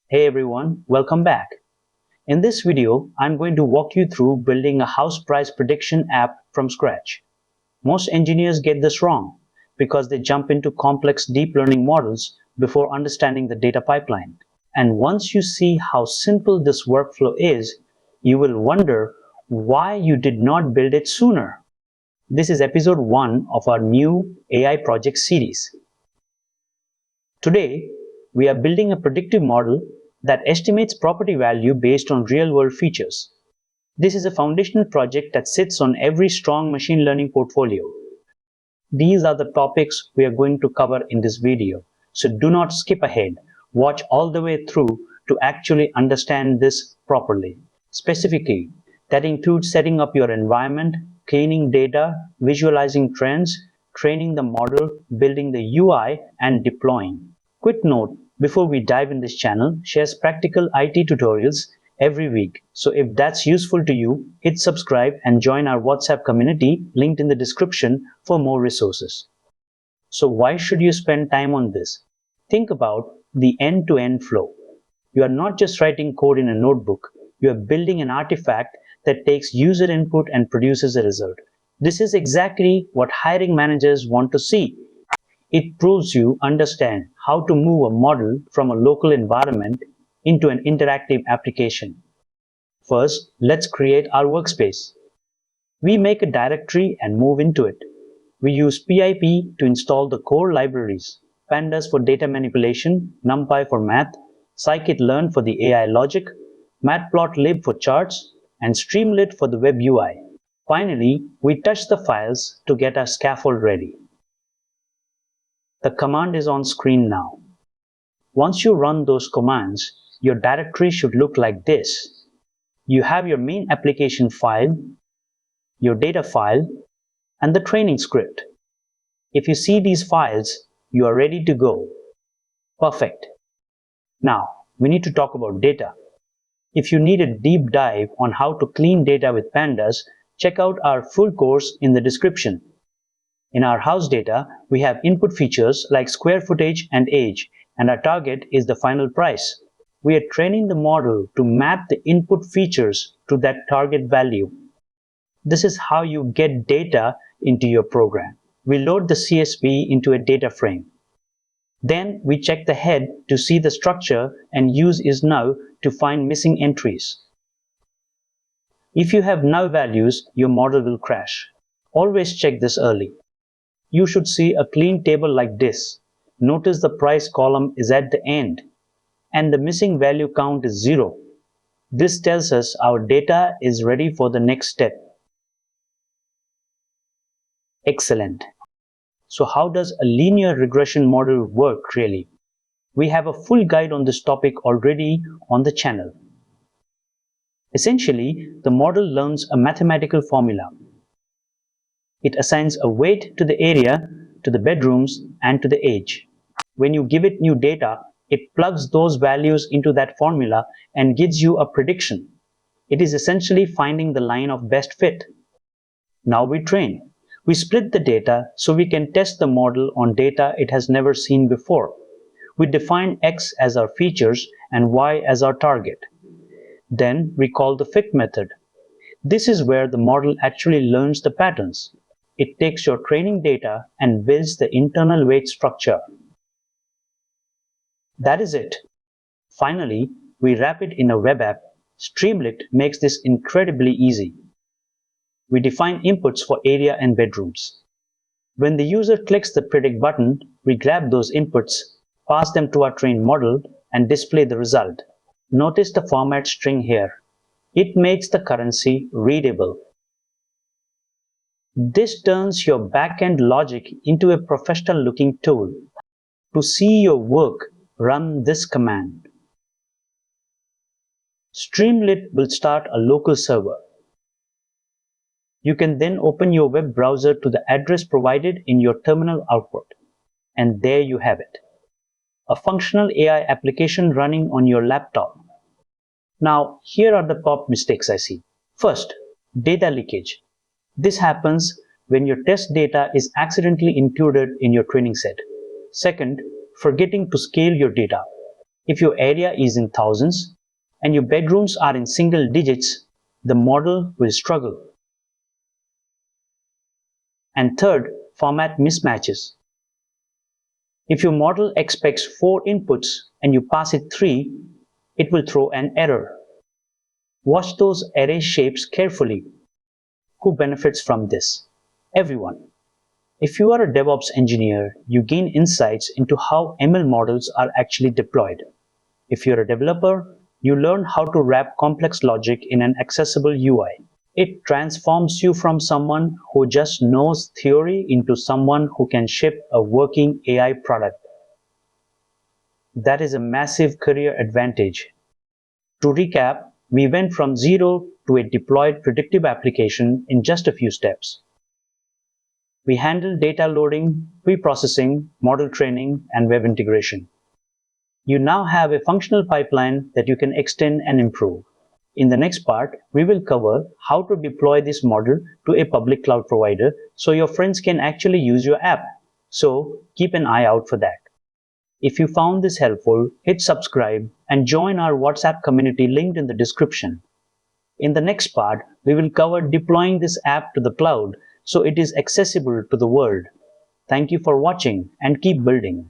Hey everyone, welcome back. In this video, I'm going to walk you through building a house price prediction app from scratch. Most engineers get this wrong because they jump into complex deep learning models before understanding the data pipeline. And once you see how simple this workflow is, you will wonder why you did not build it sooner. This is episode 1 of our new AI project series. Today, we are building a predictive model that estimates property value based on real-world features. This is a foundational project that sits on every strong machine learning portfolio. These are the topics we are going to cover in this video, so do not skip ahead. Watch all the way through to actually understand this properly. Specifically, that includes setting up your environment, cleaning data, visualizing trends, training the model, building the UI, and deploying. Quick note, before we dive in, this channel shares practical IT tutorials every week. So if that's useful to you, hit subscribe and join our WhatsApp community linked in the description for more resources. So why should you spend time on this? Think about the end-to-end flow. You are not just writing code in a notebook, you are building an artifact that takes user input and produces a result. This is exactly what hiring managers want to see. It proves you understand how to move a model from a local environment into an interactive application. First, let's create our workspace. We make a directory and move into it. We use pip to install the core libraries, pandas for data manipulation, numpy for math, scikit-learn for the AI logic, matplotlib for charts, and streamlit for the web UI. Finally, we touch the files to get our scaffold ready. The command is on screen now. Once you run those commands, your directory should look like this. You have your main application file, your data file, and the training script. If you see these files, you are ready to go. Perfect. Now, we need to talk about data. If you need a deep dive on how to clean data with pandas, check out our full course in the description. In our house data, we have input features like square footage and age, and our target is the final price. We are training the model to map the input features to that target value. This is how you get data into your program. We load the CSV into a data frame. Then we check the head to see the structure and use isNow to find missing entries. If you have null values, your model will crash. Always check this early. You should see a clean table like this. Notice the price column is at the end, and the missing value count is 0. This tells us our data is ready for the next step. Excellent. So how does a linear regression model work really? We have a full guide on this topic already on the channel. Essentially, the model learns a mathematical formula. It assigns a weight to the area, to the bedrooms, and to the age. When you give it new data, it plugs those values into that formula and gives you a prediction. It is essentially finding the line of best fit. Now we train. We split the data so we can test the model on data it has never seen before. We define X as our features and Y as our target. Then we call the fit method. This is where the model actually learns the patterns. It takes your training data and builds the internal weight structure. That is it. Finally, we wrap it in a web app. Streamlit makes this incredibly easy. We define inputs for area and bedrooms. When the user clicks the predict button, we grab those inputs, pass them to our trained model, and display the result. Notice the format string here. It makes the currency readable. This turns your back-end logic into a professional-looking tool. To see your work, run this command. Streamlit will start a local server. You can then open your web browser to the address provided in your terminal output. And there you have it. A functional AI application running on your laptop. Now, here are the top mistakes I see. First, data leakage. This happens when your test data is accidentally included in your training set. Second, forgetting to scale your data. If your area is in thousands and your bedrooms are in single digits, the model will struggle. And third, format mismatches. If your model expects 4 inputs and you pass it 3, it will throw an error. Watch those array shapes carefully. Who benefits from this? Everyone. If you are a DevOps engineer, you gain insights into how ML models are actually deployed. If you're a developer, you learn how to wrap complex logic in an accessible UI. It transforms you from someone who just knows theory into someone who can ship a working AI product. That is a massive career advantage. To recap, we went from zero to a deployed predictive application in just a few steps. We handled data loading, preprocessing, model training, and web integration. You now have a functional pipeline that you can extend and improve. In the next part, we will cover how to deploy this model to a public cloud provider so your friends can actually use your app. So keep an eye out for that. If you found this helpful, hit subscribe and join our WhatsApp community linked in the description. In the next part, we will cover deploying this app to the cloud so it is accessible to the world. Thank you for watching and keep building.